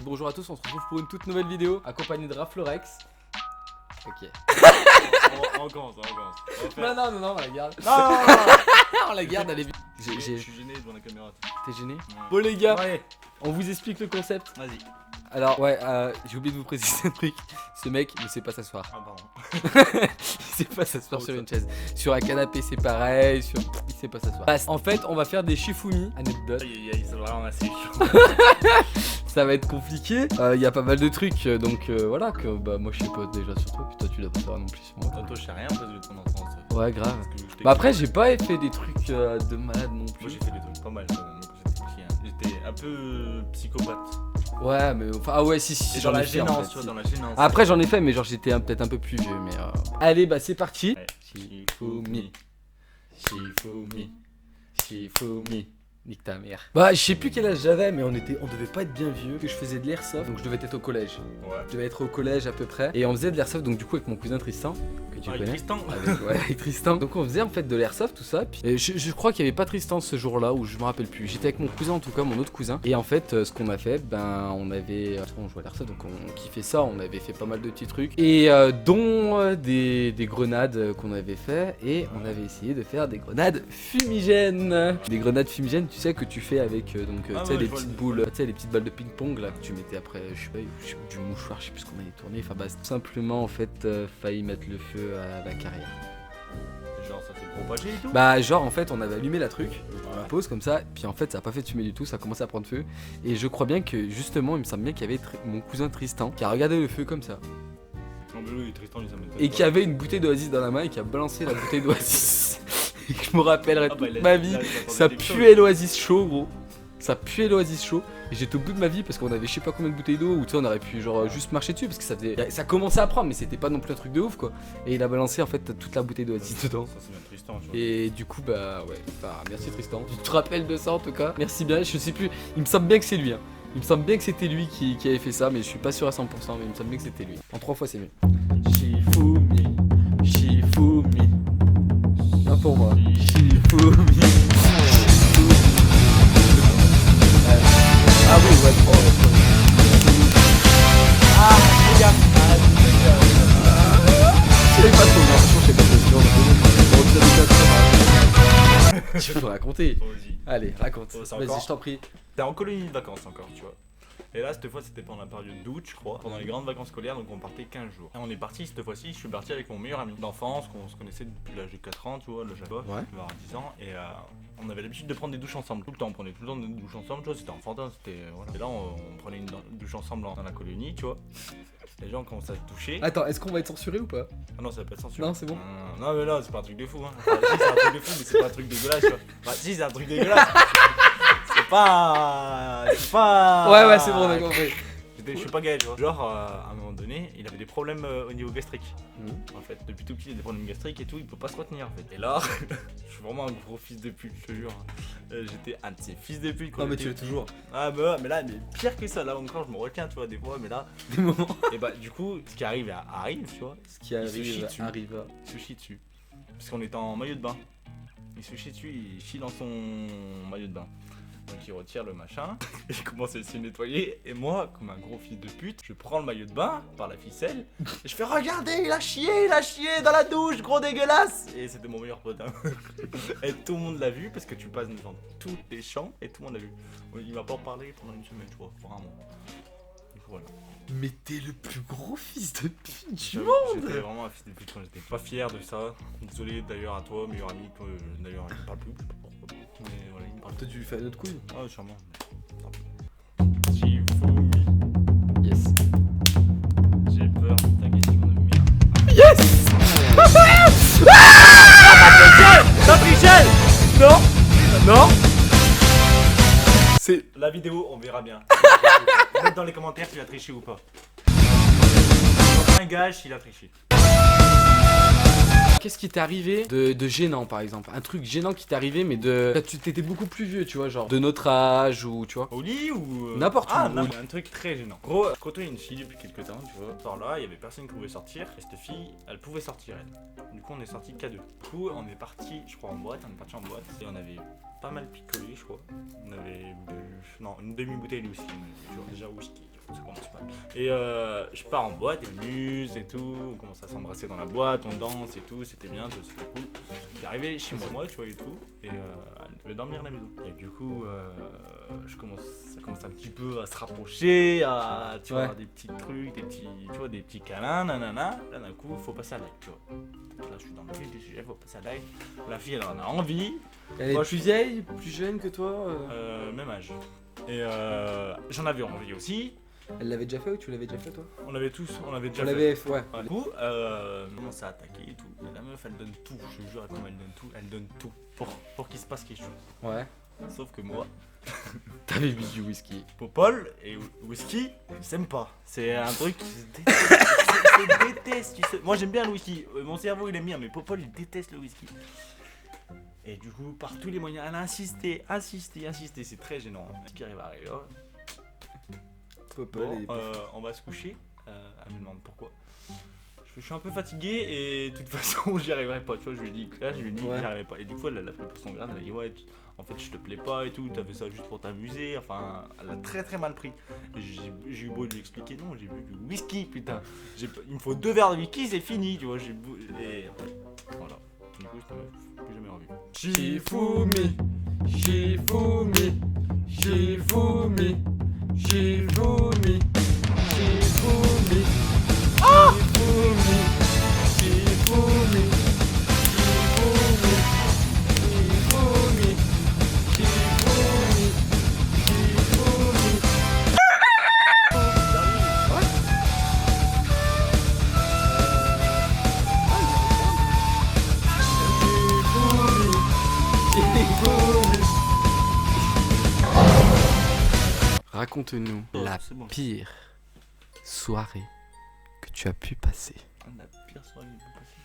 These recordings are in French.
bonjour à tous, on se retrouve pour une toute nouvelle vidéo accompagnée de Raflorex. Ok. On commence. Non, on la garde. Non. On la garde, elle est vite. Je suis gêné devant la caméra. T'es gêné? Ouais. Bon les gars, Ouais. on vous explique le concept. Vas-y. Alors ouais, j'ai oublié de vous préciser un truc. Ce mec ne sait pas s'asseoir. Ah pardon. Il sait pas s'asseoir sur une chaise. Sur un canapé c'est pareil, il sait pas s'asseoir. En fait on va faire des Shifumi, anecdote. Aïe, ça va vraiment assez chaud. Ça va être compliqué. Il y a pas mal de trucs, donc voilà que bah moi je sais pas déjà sur toi, puis toi tu dois pas savoir non plus sur moi. Toi, je sais rien parce que ton enfance. Ouais grave. Parce que je t'ai- Bah après j'ai pas fait des trucs de malade non Moi plus. j'ai fait des trucs pas mal quand même quand j'étais petit. Hein. J'étais un peu psychopathe. Ouais mais enfin ah ouais si Et j'en dans la ai fait en gênance, fait, tu vois, si. dans la gênance. Après j'en ai fait mais genre j'étais peut-être un peu plus vieux mais allez bah c'est parti. Ouais. Shifumi. Shifumi. Nique ta mère. Bah je sais plus quel âge j'avais mais on devait pas être bien vieux. Que je faisais de l'airsoft donc je devais être au collège. Ouais. Je devais être au collège à peu près. Et on faisait de l'airsoft donc du coup avec mon cousin Tristan que tu connais. Tristan. Avec Tristan. Donc on faisait en fait de l'airsoft tout ça. Puis, et je crois qu'il y avait pas Tristan ce jour-là ou je me rappelle plus. J'étais avec mon cousin en tout cas, mon autre cousin. Et en fait ce qu'on a fait, ben on jouait à l'airsoft donc on kiffait ça. On avait fait pas mal de petits trucs et dont des grenades qu'on avait fait et on avait essayé de faire des grenades fumigènes. Des grenades fumigènes, tu sais que tu fais avec tu sais les petites boules, tu sais les petites balles de ping-pong là que tu mettais après, je sais pas, du mouchoir, je sais plus ce qu'on avait tourné. Enfin bah tout simplement en fait failli mettre le feu à la carrière. Genre ça s'est propagé et tout. Bah genre en fait on avait allumé la truc dans la pause comme ça, puis en fait ça a pas fait de fumée du tout, ça a commencé à prendre feu. Et je crois bien que justement il me semble bien qu'il y avait mon cousin Tristan qui a regardé le feu comme ça. Non mais oui, Tristan il s'amène. Et qui avait une bouteille d'oasis dans la main et qui a balancé la bouteille d'oasis. Et que je me rappellerai Ah bah, toute ma vie, ça puait l'oasis chaud gros. Ça puait l'oasis chaud. Et j'étais au bout de ma vie parce qu'on avait je sais pas combien de bouteilles d'eau ou tu sais on aurait pu genre juste marcher dessus parce que ça commençait à prendre mais c'était pas non plus un truc de ouf quoi. Et il a balancé en fait toute la bouteille d'oasis dedans. Ça c'est bien Tristan, tu vois. Et du coup bah ouais, bah merci Tristan. Tu te rappelles de ça en tout cas. Merci bien, je sais plus, il me semble bien que c'est lui hein. Il me semble bien que c'était lui qui avait fait ça mais je suis pas sûr à 100% mais il me semble bien que c'était lui. En 3 fois c'est mieux. Shifumi, Shifumi. Un pour moi. Shifumi. Ah oui, ouais, oh. Ah, les gars. Je sais pas trop, non, franchement, je sais pas trop. Tu peux raconter. Vas-y. Allez, raconte. Oh, c'est Vas-y, encore je t'en prie. T'es en colonie de vacances encore, tu vois. Et là, cette fois, c'était pendant la période d'août, je crois, pendant les grandes vacances scolaires, donc on partait 15 jours. Et on est parti, cette fois-ci, je suis parti avec mon meilleur ami d'enfance, qu'on se connaissait depuis l'âge de 4 ans, tu vois, le Java, Ouais. il va avoir 10 ans, et on avait l'habitude de prendre des douches ensemble, tout le temps, on prenait tout le temps des douches ensemble, tu vois, c'était enfantin, c'était, voilà. Et là, on prenait une douche ensemble dans la colonie, tu vois. Les gens commençaient à se toucher. Attends, est-ce qu'on va être censuré ou pas? Ah non, ça va pas être censuré. Non, c'est bon. Non, mais là, c'est pas un truc de fou, hein. Enfin, si, c'est un truc de fou, mais c'est pas un truc dégueulasse, tu vois. Bah, si, c'est un truc dégueulasse. C'est pas. Ouais, c'est bon, on a compris. Je suis pas gay, tu vois. Genre, à un moment donné, il avait des problèmes au niveau gastrique. En fait, depuis tout petit, il a des problèmes gastriques et tout, il peut pas se retenir en fait. Et là, je suis vraiment un gros fils de pute, je te jure. J'étais un de ces fils de pute. Non, mais tu l'es toujours. Ah, bah, mais là, mais pire que ça, là encore, je me retiens, tu vois, des fois, mais là. Des moments. Et bah, du coup, ce qui arrive, arrive, tu vois. Ce qui Il se chie arrive, dessus. arrive. Il se chie dessus. Parce qu'on était en maillot de bain. Il se chie dessus, il chie dans son maillot de bain. Donc il retire le machin, et il commence à se nettoyer, et moi, comme un gros fils de pute, je prends le maillot de bain par la ficelle, et je fais regardez, il a chié dans la douche, gros dégueulasse. Et c'était mon meilleur pote. Hein. Et tout le monde l'a vu, parce que tu passes dans tous les champs, et tout le monde l'a vu. Il m'a pas parlé pendant une semaine, tu vois, vraiment. Donc voilà. Mais t'es le plus gros fils de pute du J'étais monde. vraiment un fils de pute quand j'étais pas fier de ça. Désolé d'ailleurs à toi, meilleur ami, que d'ailleurs il me parle plus. Mais voilà, il me parle. Toi, tu lui fais une autre couille. Ah, sûrement. Shifumi. Yes. J'ai peur de ta question de merde. Yes. T'as triché. Non. Non. C'est. La vidéo, on verra bien. Mettre dans les commentaires s'il a triché ou pas. Un gage s'il a triché. Qu'est-ce qui t'est arrivé de gênant par exemple? Un truc gênant qui t'est arrivé mais de... Tu t'étais beaucoup plus vieux tu vois, genre de notre âge ou tu vois. Au lit ou N'importe où. Ah, non, un truc très gênant. Gros, je côtoyais une fille depuis quelques temps, tu vois. Par là, il y avait personne qui pouvait sortir. Et cette fille, elle pouvait sortir, elle. Du coup, on est sorti qu'à deux. Du coup, on est parti, je crois, en boîte. On est parti en boîte. Et on avait pas mal picolé, je crois. On avait bu, non, une demi-bouteille de whisky. Tu vois, déjà whisky. ça commence pas. Et je pars en boîte, il muse et tout, on commence à s'embrasser dans la boîte, on danse et tout, c'était bien, c'était cool. J'arrivais chez moi, tu vois, et tout, et elle devait dormir à la maison. Et du coup, ça commence un petit peu à se rapprocher, à tu vois, des petits trucs, des petits câlins, nanana. Là d'un coup, faut passer à l'acte, tu vois. Là je suis dans le vif du sujet, faut passer à l'acte. La fille elle en a envie. Elle est plus vieille, plus jeune que toi Même âge. Et j'en avais envie aussi. Elle l'avait déjà fait ou tu l'avais déjà fait toi? On l'avait tous, on l'avait déjà On fait. l'avait fait, ouais. Du coup, on commence à attaquer et tout. Et la meuf elle donne tout, je te jure, comme elle donne tout pour qu'il se passe quelque chose. Ouais. Sauf que moi, t'avais bu du whisky. Popol et whisky, ils s'aiment pas. C'est un truc qui se déteste. Déteste, tu sais. Moi j'aime bien le whisky. Mon cerveau il aime bien, mais Popol il déteste le whisky. Et du coup, par tous les moyens, elle a insisté. C'est très gênant. Ce qui arrive à arriver. Popol Bon, on va se coucher. Elle me demande pourquoi. Je suis un peu fatigué et de toute façon j'y arriverai pas. Tu vois, je lui ai dit j'y arriverai pas. Et du coup, elle a pris pour son grade. Elle a dit ouais, en fait, je te plais pas et tout. T'as fait ça juste pour t'amuser. Enfin, elle a très très mal pris. Et j'ai eu beau lui expliquer non, j'ai bu du whisky, putain. Il me faut 2 verres de whisky, c'est fini. Tu vois, et voilà. Du coup, je n'ai plus jamais revu. Shifumi, Shifumi, Shifumi, Shifumi, Shifumi. Ah! Shifumi, Shifumi, Shifumi, Shifumi, Shifumi, Shifumi. Raconte-nous la pire soirée que tu as pu passer. La pire soirée que j'ai pu passer.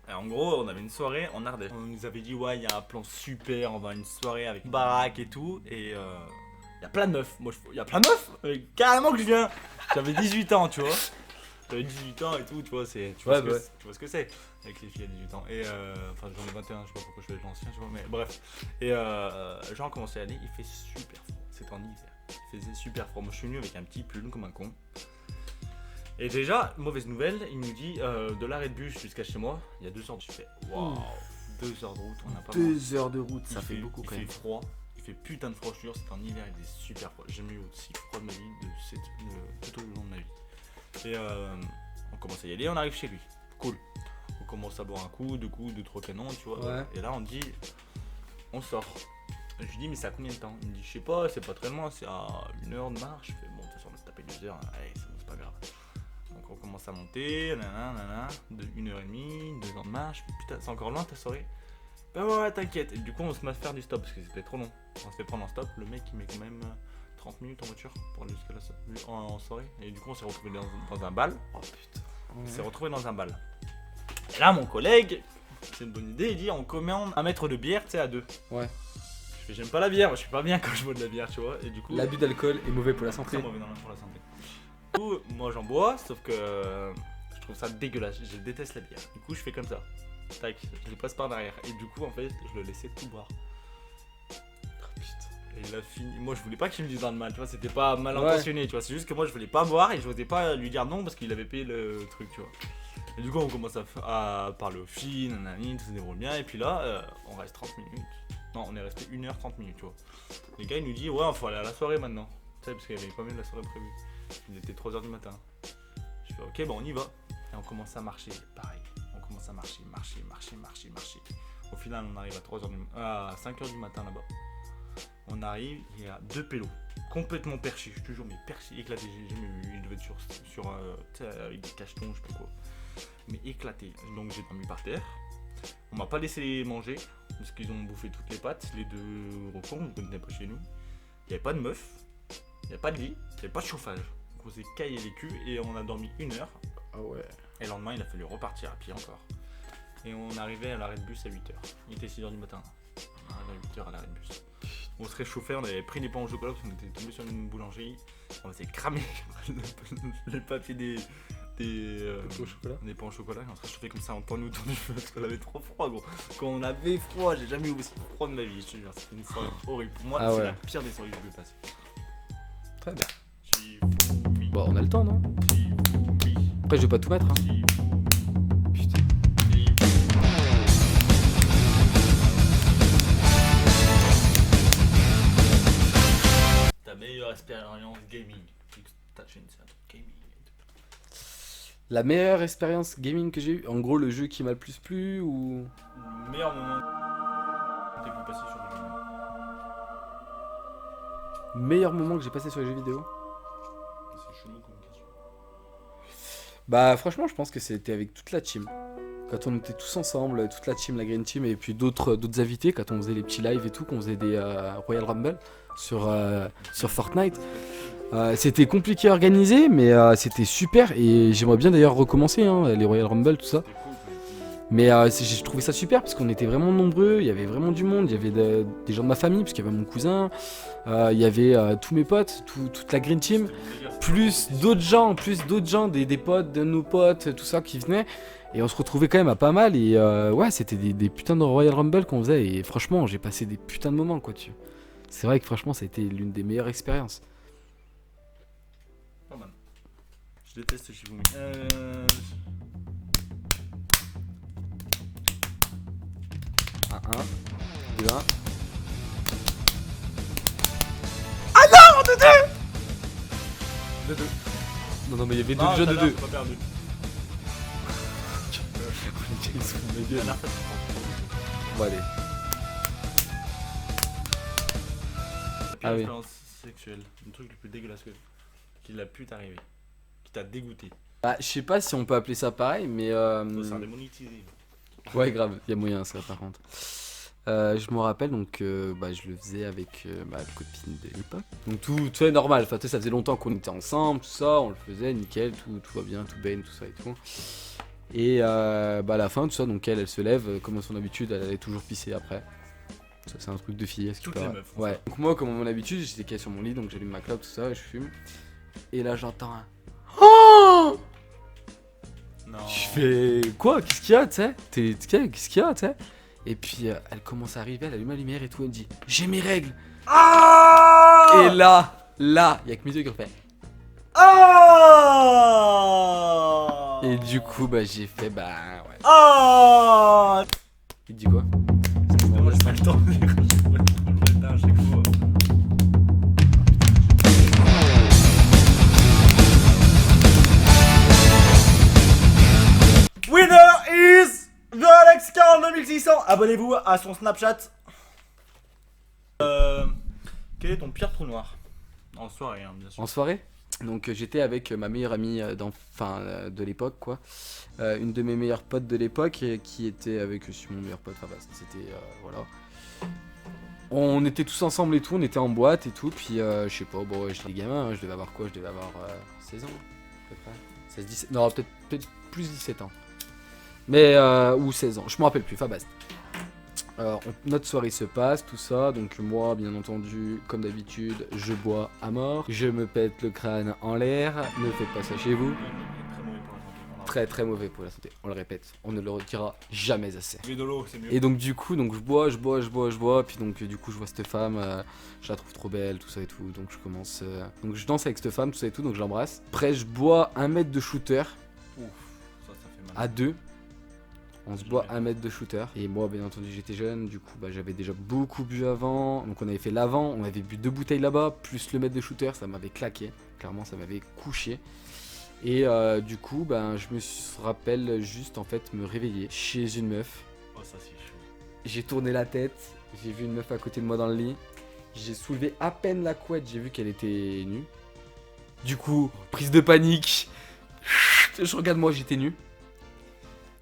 Alors, en gros, on avait une soirée en Ardèche. On nous avait dit ouais, il y a un plan super, on va à une soirée avec une baraque et tout. Et il y a plein de meufs. Moi, il y a plein de meufs. Carrément que je viens. J'avais 18 ans, tu vois. J'avais 18 ans et tout, tu vois, tu vois ce que c'est avec les filles à 18 ans. Et enfin, j'en ai 21, je sais pas pourquoi je fais l'ancien, tu vois, mais bref. Et genre, on commençait à aller, il fait super froid. C'était en hiver. Il faisait super froid. Moi, je suis venu avec un petit pull comme un con. Et déjà, mauvaise nouvelle, il nous dit de l'arrêt de bus jusqu'à chez moi, il y a 2 heures. Je fais waouh, 2 heures de route, on n'a pas 2 heures de route, ça fait beaucoup quand même. Il fait froid, il fait putain de froid, je te jure, c'était en hiver, il faisait super froid. J'ai jamais eu aussi froid de ma vie tout au long de ma vie. Et on commence à y aller, on arrive chez lui. Cool. On commence à boire un coup, 2 coups, 2-3 canons, tu vois. Ouais. Et là, on dit, on sort. Je lui dis, mais c'est à combien de temps? Il me dit, je sais pas, c'est pas très loin, c'est à 1 heure de marche. Je fais, bon, de toute façon, on va se taper 2 heures, allez, c'est pas grave. Donc on commence à monter, de 1h30, 2 heures de marche. Putain, c'est encore loin ta soirée? Bah ouais, t'inquiète. Et du coup, on se met à faire du stop parce que c'était trop long. On se fait prendre en stop. Le mec, il met quand même 30 minutes en voiture pour aller jusqu'à en soirée. Et du coup, on s'est retrouvé dans un bal. Oh putain. On s'est retrouvé dans un bal. Et là, mon collègue, c'est une bonne idée, il dit on commande un mètre de bière, tu sais, à 2. Ouais. Je fais, j'aime pas la bière, moi je suis pas bien quand je bois de la bière, tu vois. Et du coup, l'abus d'alcool est mauvais pour la santé. Très mauvais pour la santé. Du coup, moi j'en bois, sauf que je trouve ça dégueulasse. Je déteste la bière. Du coup, je fais comme ça. Tac, je le passe par derrière. Et du coup, en fait, je le laissais tout boire. Et il a fini. Moi, je voulais pas qu'il me dise dans le mal, tu vois. C'était pas mal intentionné, tu vois. C'est juste que moi, je voulais pas boire et je n'osais pas lui dire non parce qu'il avait payé le truc, tu vois. Et du coup, on commence à parler aux filles, nanani, tout se déroule bien. Et puis là, on reste 30 minutes. Non, on est resté 1h30 minutes, tu vois. Les gars, il nous dit, ouais, il faut aller à la soirée maintenant. Tu sais, parce qu'il y avait quand même la soirée prévue. Il était 3h du matin. Je fais, ok, bon, on y va. Et on commence à marcher, pareil. On commence à marcher. Au final, on arrive à 5h du matin là-bas. On arrive, il y a 2 pélos. Complètement perchés, je te jure, mais perchés, éclatés. J'ai jamais vu, ils devaient être sur avec des cachetons, je sais pas quoi. Mais éclatés. Donc j'ai dormi par terre. On m'a pas laissé les manger parce qu'ils ont bouffé toutes les pâtes. Les 2 recons, on ne venait pas chez nous. Il n'y avait pas de meuf, il n'y avait pas de lit, il n'y avait pas de chauffage. Donc on s'est caillé les culs et on a dormi 1 heure. Ah ouais. Et le lendemain, il a fallu repartir à pied encore. Et on arrivait à l'arrêt de bus à 8h. Il était 6h du matin. On arrivait à 8h à l'arrêt de bus. On se réchauffait, on avait pris des pains au chocolat parce qu'on était tombé sur une boulangerie. On s'est cramé les papiers des pains au chocolat. Et on se réchauffait comme ça en tournant autour du feu parce qu'on avait trop froid, gros. Quand on avait froid, j'ai jamais eu aussi froid de ma vie. Je te jure, c'était une soirée horrible. Pour moi, c'est la pire des soirées que je peux passer. Très bien. J'ai Bon, on a le temps, non? Oui. Après, je vais pas tout mettre, hein. Putain. Ta meilleure expérience gaming. Ta chaîne, c'est un truc gaming. La meilleure expérience gaming que j'ai eue, en gros, le jeu qui m'a le plus plu ou. Le meilleur moment que t'as pu passer sur le jeu. Meilleur moment que j'ai passé sur les jeux vidéo? C'est chelou comme question. Bah, franchement, je pense que c'était avec toute la team. Quand on était tous ensemble, toute la team, la Green Team, et puis d'autres invités, quand on faisait les petits lives et tout, qu'on faisait des Royal Rumble sur Fortnite. C'était compliqué à organiser, mais c'était super, et j'aimerais bien d'ailleurs recommencer, hein, les Royal Rumble, tout ça. C'était cool quand Mais j'ai trouvé ça super parce qu'on était vraiment nombreux, il y avait vraiment du monde, il y avait des gens de ma famille, parce qu'il y avait mon cousin, il y avait tous mes potes, toute la Green Team, plus d'autres gens, des potes, de nos potes, tout ça qui venaient. Et on se retrouvait quand même à pas mal, et ouais, c'était des putains de Royal Rumble qu'on faisait, et franchement, j'ai passé des putains de moments, quoi, dessus. C'est vrai que franchement, ça a été l'une des meilleures expériences. Pas mal. Je déteste Shifumi. 1-1, 2-1. Ah non, 2-2. 2-2. Non, mais il y avait Non, deux jeux de 2. pas perdu. Ils se foutent de ma gueule. Dernière fois, Bon, allez. ta pire Ah oui. expérience sexuelle, le truc le plus dégueulasse qu'il a pu t'arriver, qui t'a dégoûté. Bah, je sais pas si on peut appeler ça pareil, mais. Ça, c'est un démonétisé. Ouais, grave, il y a moyen, ça, par contre. Je me rappelle, donc, bah, je le faisais avec ma copine de l'époque. Donc, tout est normal. Enfin, tu sais, ça faisait longtemps qu'on était ensemble, tout ça, on le faisait, nickel, tout va bien, tout baigne, tout ça et tout. Et bah, à la fin, tout ça, donc, elle se lève, comme à son habitude, elle allait toujours pisser après. Ça, c'est un truc de fille, est-ce que Toutes les meufs font Ouais. ça. Donc, moi, comme à mon habitude, j'étais calé sur mon lit, donc j'allume ma clope, tout ça, et je fume. Et là, j'entends un. Oh! Non. Je fais quoi? Qu'est-ce qu'il y a, tu sais? Qu'est-ce qu'il y a, tu sais? Et puis elle commence à arriver, elle allume la lumière et tout, elle me dit j'ai mes règles. Ah! Et là, il y a que mes yeux qui ont fait. Ah! Et du coup, bah j'ai fait bah ouais. Ah! Il te dit quoi? Moi, j'ai pas le temps de dire. Je vais à chaque fois. Winner is the Alex 42600. Abonnez-vous à son Snapchat. Quel est ton pire trou noir? En soirée, hein, bien sûr. En soirée? Donc j'étais avec ma meilleure amie de l'époque quoi. Une de mes meilleures potes de l'époque qui était avec aussi mon meilleur pote. Enfin bah, c'était voilà. On était tous ensemble et tout, on était en boîte et tout, puis je sais pas, bon ouais, j'étais gamin, hein, je devais avoir quoi? Je devais avoir 16 ans à peu près. 16, 17, non peut-être plus 17 ans. Mais ou 16 ans, je me rappelle plus, enfin basta. Notre soirée se passe, tout ça, donc moi bien entendu, comme d'habitude, je bois à mort, je me pète le crâne en l'air, ne faites pas ça chez vous. Très très mauvais pour la santé, on le répète, on ne le redira jamais assez. Mais de l'eau, c'est mieux. Et donc du coup, donc je bois, puis donc du coup je vois cette femme, je la trouve trop belle, tout ça et tout, donc je commence, donc je danse avec cette femme, tout ça et tout, donc je l'embrasse. Après je bois 1 mètre de shooter Ouf, ça fait mal. à 2. On se boit 1 mètre de shooter. Et moi, bien entendu, j'étais jeune. Du coup, bah, j'avais déjà beaucoup bu avant. Donc, on avait fait l'avant. On avait bu 2 bouteilles là-bas. Plus le mètre de shooter. Ça m'avait claqué. Clairement, ça m'avait couché. Et du coup, bah, je me rappelle juste en fait me réveiller chez une meuf. Oh, ça c'est chaud. J'ai tourné la tête. J'ai vu une meuf à côté de moi dans le lit. J'ai soulevé à peine la couette. J'ai vu qu'elle était nue. Du coup, prise de panique. Je regarde moi, j'étais nu.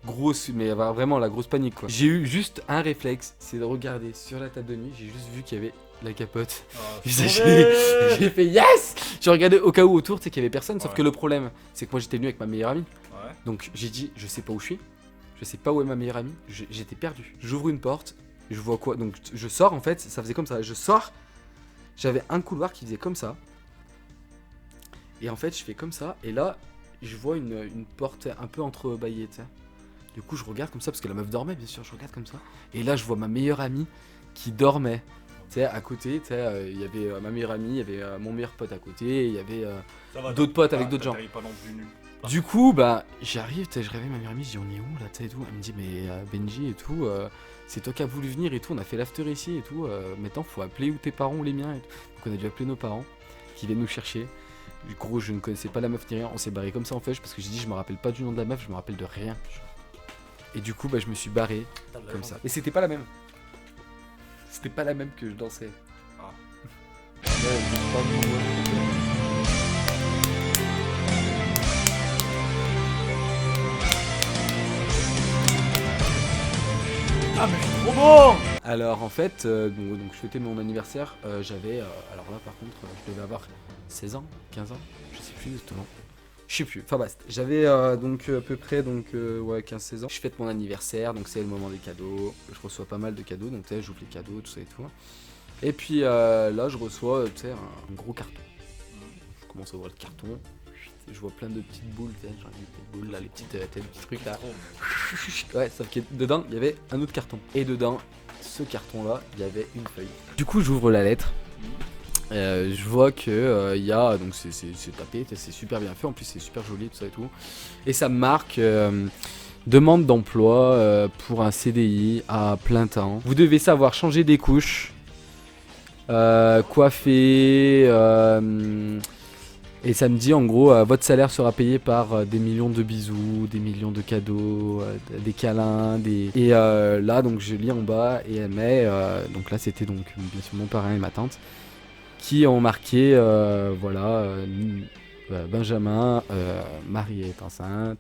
Grosse, mais vraiment la grosse panique quoi. J'ai eu juste un réflexe, c'est de regarder sur la table de nuit, j'ai juste vu qu'il y avait la capote. Oh, J'ai fait yes. J'ai regardé au cas où autour, tu sais qu'il y avait personne, sauf Ouais. que le problème, c'est que moi j'étais venu avec ma meilleure amie. Ouais. Donc j'ai dit, je sais pas où je suis, je sais pas où est ma meilleure amie, j'étais perdu. J'ouvre une porte, je vois quoi, donc je sors en fait, ça faisait comme ça, je sors, j'avais un couloir qui faisait comme ça. Et en fait je fais comme ça, et là je vois une porte un peu entrebâillée, tu sais. Du coup, je regarde comme ça, parce que la meuf dormait, bien sûr, je regarde comme ça. Et là, je vois ma meilleure amie qui dormait Tu sais, à côté, tu sais, il y avait ma meilleure amie, il y avait mon meilleur pote à côté, il y avait d'autres potes avec d'autres gens. Pas non plus nul. Du coup, bah, j'arrive, je réveille ma meilleure amie, je dis on est où là, tu sais, et tout. Elle me dit, mais Benji et tout, c'est toi qui as voulu venir et tout, on a fait l'after ici et tout. Maintenant, faut appeler ou tes parents ou les miens et tout. Donc, on a dû appeler nos parents qui viennent nous chercher. Du coup, je ne connaissais pas la meuf ni rien, on s'est barré comme ça en fait, parce que j'ai dit, je me rappelle pas du nom de la meuf, je me rappelle de rien. Et du coup, bah, je me suis barré comme ça. Et c'était pas la même. C'était pas la même que je dansais. Ah. Ah mais c'est trop bon. Alors en fait, donc je fêtais mon anniversaire, j'avais, alors là par contre, je devais avoir 16 ans, 15 ans, je sais plus exactement. Je sais plus, enfin basta. J'avais donc à peu près ouais, 15-16 ans. Je fête mon anniversaire, donc c'est le moment des cadeaux. Je reçois pas mal de cadeaux, donc tu sais, j'ouvre les cadeaux, tout ça et tout. Et puis là, je reçois, tu sais, un gros carton. Je commence à ouvrir le carton. Je vois plein de petites boules, tu sais, genre les petites boules là, les petits trucs là. Ouais, sauf que dedans, il y avait un autre carton. Et dedans, ce carton-là, il y avait une feuille. Du coup, j'ouvre la lettre. Je vois que il y a, donc c'est tapé, c'est super bien fait, en plus c'est super joli, tout ça et tout. Et ça me marque demande d'emploi pour un CDI à plein temps. Vous devez savoir changer des couches, coiffer, et ça me dit en gros, votre salaire sera payé par des millions de bisous, des millions de cadeaux, des câlins, Et là, donc je lis en bas et elle met, donc là c'était donc bien sûr mon parrain et ma tante, qui ont marqué, voilà, Benjamin, Marie est enceinte.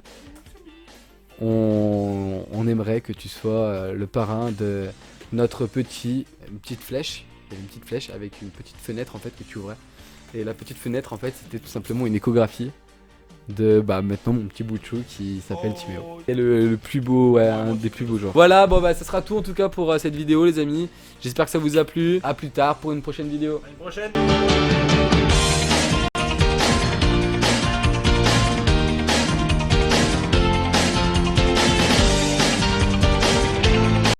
On aimerait que tu sois le parrain de notre une petite flèche. Il y avait une petite flèche avec une petite fenêtre en fait que tu ouvrais. Et la petite fenêtre en fait c'était tout simplement une échographie de maintenant mon petit bout de chou qui s'appelle Timéo. Et le plus beau, ouais, un des plus beaux jours. Voilà, bon bah ça sera tout en tout cas pour cette vidéo les amis. J'espère que ça vous a plu. A plus tard pour une prochaine vidéo. À une prochaine.